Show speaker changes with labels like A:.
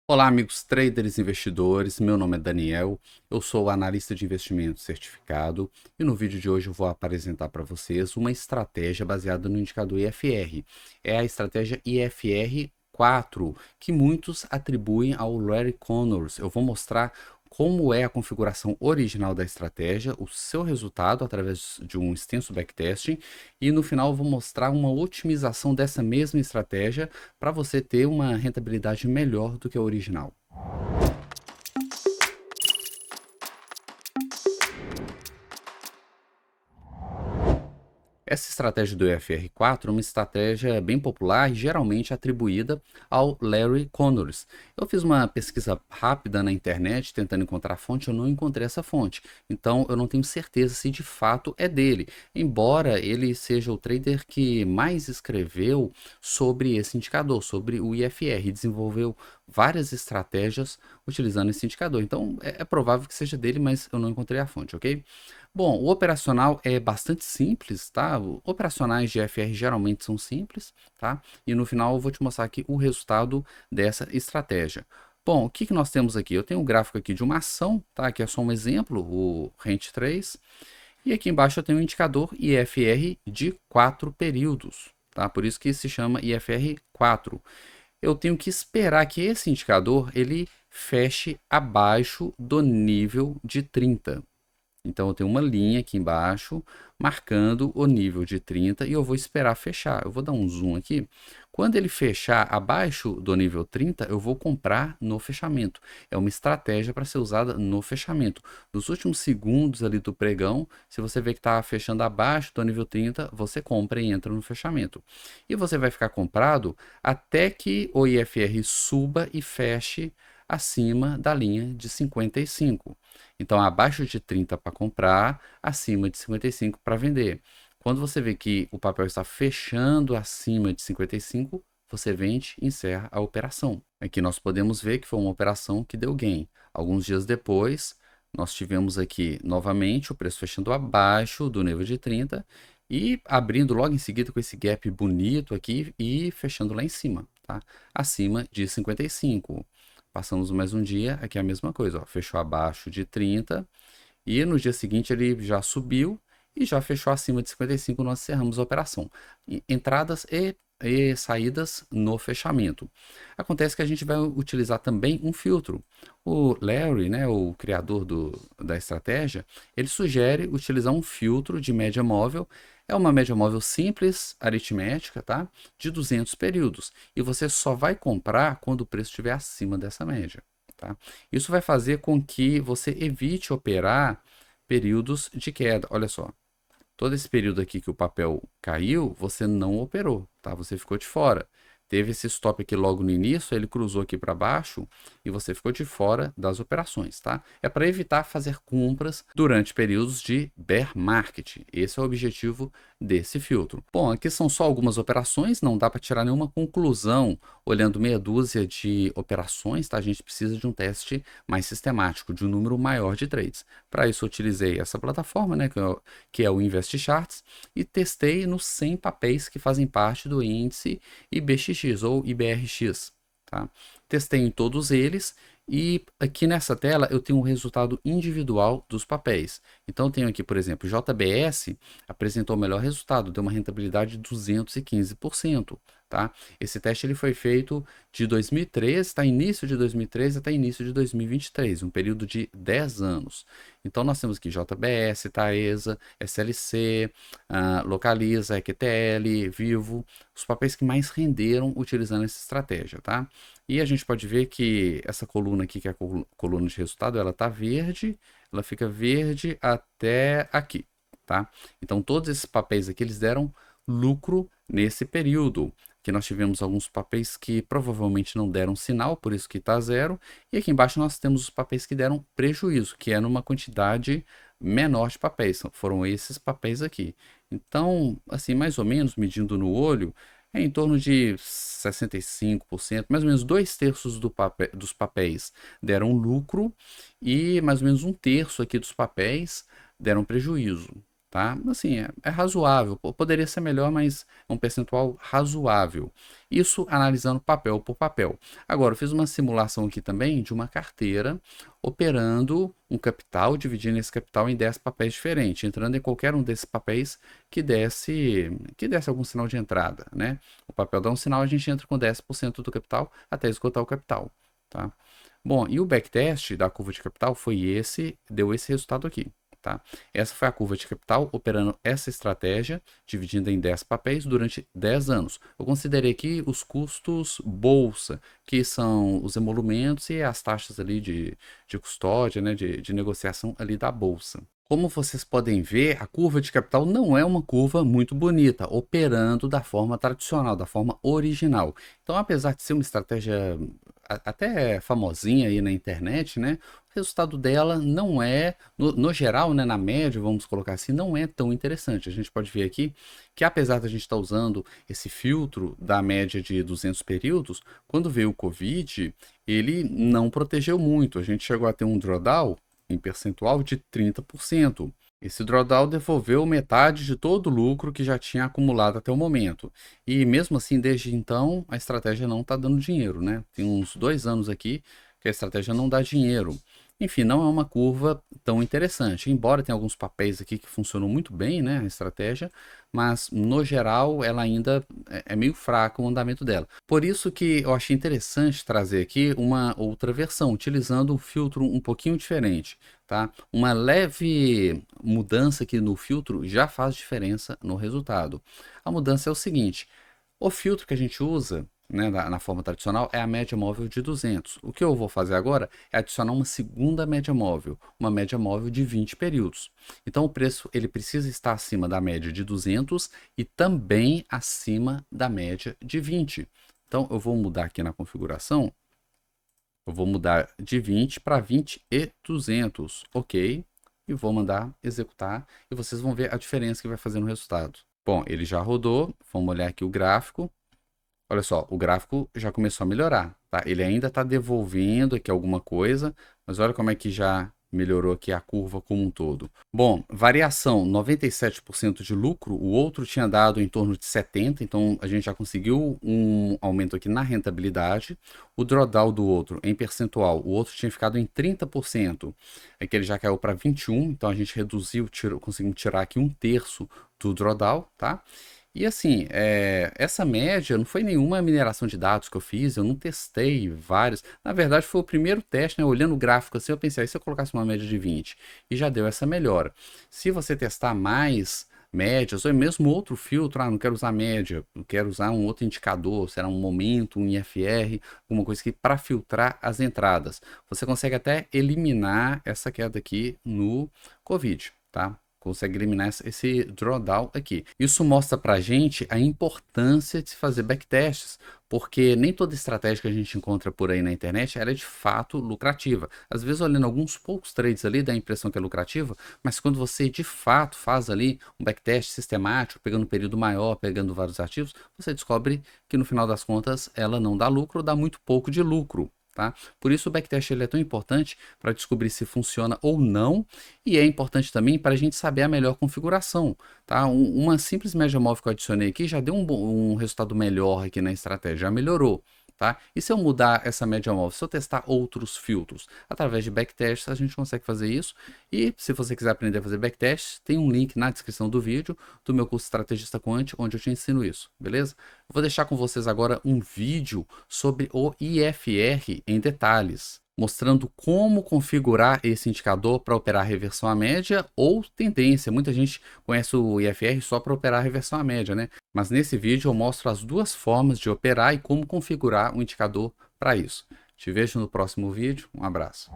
A: Olá, amigos traders e investidores. Meu nome é Daniel, eu sou analista de investimentos certificado e no vídeo de hoje eu vou apresentar para vocês uma estratégia baseada no indicador IFR. É a estratégia IFR4, que muitos atribuem ao Larry Connors. Eu vou mostrar como é a configuração original da estratégia, o seu resultado através de um extenso backtesting e no final eu vou mostrar uma otimização dessa mesma estratégia para você ter uma rentabilidade melhor do que a original. Essa estratégia do EFR4 é uma estratégia bem popular e geralmente atribuída ao Larry Connors. Eu fiz uma pesquisa rápida na internet tentando encontrar a fonte, eu não encontrei essa fonte. Então eu não tenho certeza se de fato é dele, embora ele seja o trader que mais escreveu sobre esse indicador, sobre o IFR, e desenvolveu várias estratégias utilizando esse indicador. Então é provável que seja dele, mas eu não encontrei a fonte, ok? Bom, o operacional é bastante simples, tá? Operacionais de FR geralmente são simples, tá? E no final eu vou te mostrar aqui o resultado dessa estratégia. Bom, o que nós temos aqui? Eu tenho um gráfico aqui de uma ação, tá? Que é só um exemplo, o Rent 3. E aqui embaixo eu tenho um indicador IFR de 4 períodos, tá? Por isso que se chama IFR 4. Eu tenho que esperar que esse indicador ele feche abaixo do nível de 30. Então eu tenho uma linha aqui embaixo marcando o nível de 30 e eu vou esperar fechar. Eu vou dar um zoom aqui. Quando ele fechar abaixo do nível 30, eu vou comprar no fechamento. É uma estratégia para ser usada no fechamento. Nos últimos segundos ali do pregão, se você vê que está fechando abaixo do nível 30, você compra e entra no fechamento. E você vai ficar comprado até que o IFR suba e feche acima da linha de 55. Então, abaixo de 30 para comprar, acima de 55 para vender. Quando você vê que o papel está fechando acima de 55, você vende e encerra a operação. Aqui nós podemos ver que foi uma operação que deu gain. Alguns dias depois, nós tivemos aqui novamente o preço fechando abaixo do nível de 30 e abrindo logo em seguida com esse gap bonito aqui e fechando lá em cima, tá? Acima de 55. Passamos mais um dia, aqui é a mesma coisa, ó, fechou abaixo de 30 e no dia seguinte ele já subiu e já fechou acima de 55, nós encerramos a operação. Entradas e saídas no fechamento. Acontece que a gente vai utilizar também um filtro. O Larry, né, o criador da estratégia, ele sugere utilizar um filtro de média móvel. É uma média móvel simples, aritmética, tá? De 200 períodos. E você só vai comprar quando o preço estiver acima dessa média, tá? Isso vai fazer com que você evite operar períodos de queda. Olha só, todo esse período aqui que o papel caiu, você não operou, tá? Você ficou de fora. Teve esse stop aqui logo no início, ele cruzou aqui para baixo e você ficou de fora das operações, tá? É para evitar fazer compras durante períodos de bear market. Esse é o objetivo desse filtro. Bom, aqui são só algumas operações, não dá para tirar nenhuma conclusão olhando meia dúzia de operações, tá? A gente precisa de um teste mais sistemático, de um número maior de trades. Para isso, eu utilizei essa plataforma, né, que é o Invest Charts, e testei nos 100 papéis que fazem parte do índice IBXX ou IBRX. Tá? Testei em todos eles e aqui nessa tela eu tenho um resultado individual dos papéis. Então eu tenho aqui, por exemplo, JBS apresentou o melhor resultado, deu uma rentabilidade de 215%. Tá? Esse teste ele foi feito de 2013, tá? Início de 2013 até início de 2023, um período de 10 anos. Então nós temos aqui JBS, Taesa, SLC, Localiza, EQTL, Vivo, os papéis que mais renderam utilizando essa estratégia, tá? E a gente pode ver que essa coluna aqui, que é a coluna de resultado, ela tá verde, ela fica verde até aqui, tá? Então todos esses papéis aqui, eles deram lucro nesse período. Aqui nós tivemos alguns papéis que provavelmente não deram sinal, por isso que está zero. E aqui embaixo nós temos os papéis que deram prejuízo, que é numa quantidade menor de papéis. Foram esses papéis aqui. Então, assim, mais ou menos, medindo no olho, é em torno de 65%, mais ou menos 2/3 dos papéis deram lucro e mais ou menos 1/3 aqui dos papéis deram prejuízo. tá? Assim, é razoável. Poderia ser melhor, mas é um percentual razoável. Isso analisando papel por papel. Agora, eu fiz uma simulação aqui também de uma carteira operando um capital, dividindo esse capital em 10 papéis diferentes, entrando em qualquer um desses papéis que desse algum sinal de entrada, né? O papel dá um sinal, a gente entra com 10% do capital até esgotar o capital, tá? Bom, e o backtest da curva de capital foi esse, deu esse resultado aqui. Tá? Essa foi a curva de capital operando essa estratégia, dividindo em 10 papéis durante 10 anos. Eu considerei aqui os custos bolsa, que são os emolumentos e as taxas ali de custódia, né, de negociação ali da bolsa. Como vocês podem ver, a curva de capital não é uma curva muito bonita, operando da forma tradicional, da forma original. Então, apesar de ser uma estratégia até famosinha aí na internet, né? O resultado dela não é, no geral, né, na média, vamos colocar assim, não é tão interessante. A gente pode ver aqui que apesar da gente estar usando esse filtro da média de 200 períodos, quando veio o Covid, ele não protegeu muito. A gente chegou a ter um drawdown em percentual de 30%. Esse drawdown devolveu metade de todo o lucro que já tinha acumulado até o momento. E mesmo assim, desde então, a estratégia não está dando dinheiro, né? Tem uns 2 anos aqui que a estratégia não dá dinheiro. Enfim, não é uma curva tão interessante, embora tenha alguns papéis aqui que funcionam muito bem, né, a estratégia, mas no geral ela ainda é meio fraco o andamento dela. Por isso que eu achei interessante trazer aqui uma outra versão, utilizando um filtro um pouquinho diferente, tá? Uma leve mudança aqui no filtro já faz diferença no resultado. A mudança é o seguinte: o filtro que a gente usa, né, na forma tradicional é a média móvel de 200. O que eu vou fazer agora é adicionar uma segunda média móvel, uma média móvel de 20 períodos. Então o preço ele precisa estar acima da média de 200 e também acima da média de 20. Então eu vou mudar aqui na configuração, eu vou mudar de 20 para 20 e 200, ok? E vou mandar executar e vocês vão ver a diferença que vai fazer no resultado. Bom, ele já rodou, vamos olhar aqui o gráfico. Olha só, o gráfico já começou a melhorar, tá? Ele ainda está devolvendo aqui alguma coisa, mas olha como é que já melhorou aqui a curva como um todo. Bom, variação 97% de lucro, o outro tinha dado em torno de 70%, então a gente já conseguiu um aumento aqui na rentabilidade. O drawdown do outro, em percentual, o outro tinha ficado em 30%, é que ele já caiu para 21%, então a gente reduziu, conseguimos tirar aqui 1/3 do drawdown, tá? E assim, essa média não foi nenhuma mineração de dados que eu fiz, eu não testei vários. Na verdade, foi o primeiro teste, né? Olhando o gráfico assim, eu pensei, aí se eu colocasse uma média de 20 e já deu essa melhora. Se você testar mais médias, ou mesmo outro filtro, não quero usar média, eu quero usar um outro indicador, será um momento, um IFR, alguma coisa que para filtrar as entradas. Você consegue até eliminar essa queda aqui no Covid, tá? Consegue eliminar esse drawdown aqui. Isso mostra para a gente a importância de se fazer backtests, porque nem toda estratégia que a gente encontra por aí na internet ela é de fato lucrativa. Às vezes, olhando alguns poucos trades ali, dá a impressão que é lucrativa, mas quando você de fato faz ali um backtest sistemático, pegando um período maior, pegando vários ativos, você descobre que no final das contas ela não dá lucro ou dá muito pouco de lucro. Tá? Por isso o backtest ele é tão importante para descobrir se funciona ou não, e é importante também para a gente saber a melhor configuração. Tá? Uma simples média móvel que eu adicionei aqui já deu um resultado melhor aqui na estratégia, já melhorou. Tá? E se eu mudar essa média móvel, se eu testar outros filtros através de backtests, a gente consegue fazer isso. E se você quiser aprender a fazer backtests, tem um link na descrição do vídeo do meu curso Estrategista Quant, onde eu te ensino isso, beleza? Eu vou deixar com vocês agora um vídeo sobre o IFR em detalhes, mostrando como configurar esse indicador para operar reversão à média ou tendência. Muita gente conhece o IFR só para operar reversão à média, né? Mas nesse vídeo eu mostro as duas formas de operar e como configurar o indicador para isso. Te vejo no próximo vídeo. Um abraço.